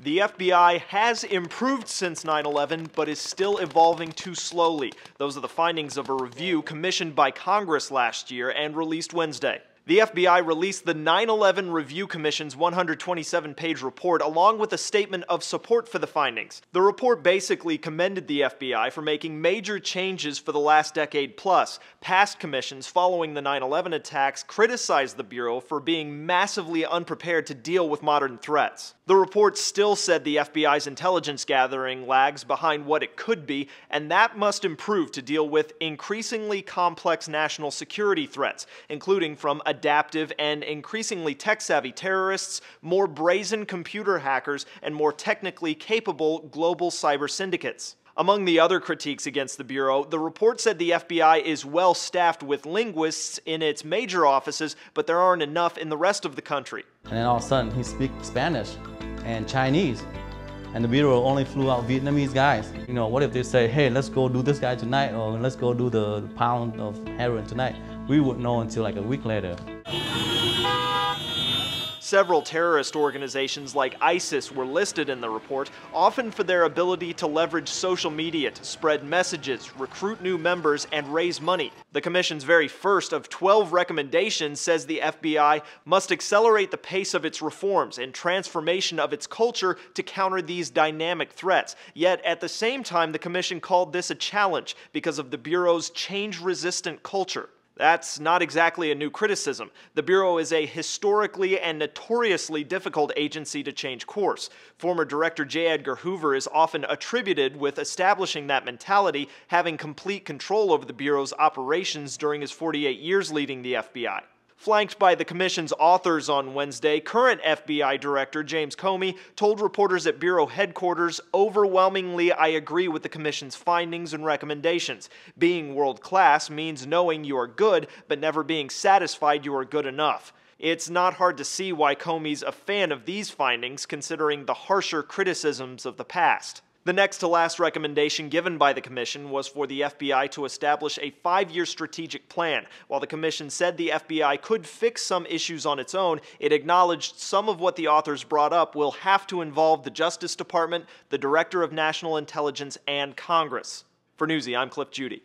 The FBI has improved since 9/11, but is still evolving too slowly. Those are the findings of a review commissioned by Congress last year and released Wednesday. The FBI released the 9/11 Review Commission's 127-page report along with a statement of support for the findings. The report basically commended the FBI for making major changes for the last decade plus. Past commissions following the 9/11 attacks criticized the Bureau for being massively unprepared to deal with modern threats. The report still said the FBI's intelligence gathering lags behind what it could be, and that must improve to deal with increasingly complex national security threats, including from adaptive and increasingly tech-savvy terrorists, more brazen computer hackers, and more technically capable global cyber syndicates. Among the other critiques against the Bureau, the report said the FBI is well staffed with linguists in its major offices, but there aren't enough in the rest of the country. And then all of a sudden he speaks Spanish and Chinese, and the Bureau only flew out Vietnamese guys. You know, what if they say, hey, let's go do this guy tonight, or let's go do the pound of heroin tonight? We wouldn't know until like a week later. Several terrorist organizations like ISIS were listed in the report, often for their ability to leverage social media to spread messages, recruit new members, and raise money. The Commission's very first of 12 recommendations says the FBI must accelerate the pace of its reforms and transformation of its culture to counter these dynamic threats. Yet, at the same time, the Commission called this a challenge because of the Bureau's change-resistant culture. That's not exactly a new criticism. The Bureau is a historically and notoriously difficult agency to change course. Former Director J. Edgar Hoover is often attributed with establishing that mentality, having complete control over the Bureau's operations during his 48 years leading the FBI. Flanked by the Commission's authors on Wednesday, current FBI Director James Comey told reporters at Bureau headquarters, "Overwhelmingly, I agree with the Commission's findings and recommendations. Being world-class means knowing you are good, but never being satisfied you are good enough." It's not hard to see why Comey's a fan of these findings, considering the harsher criticisms of the past. The next to last recommendation given by the Commission was for the FBI to establish a 5-year strategic plan. While the Commission said the FBI could fix some issues on its own, it acknowledged some of what the authors brought up will have to involve the Justice Department, the Director of National Intelligence, and Congress. For Newsy, I'm Cliff Judy.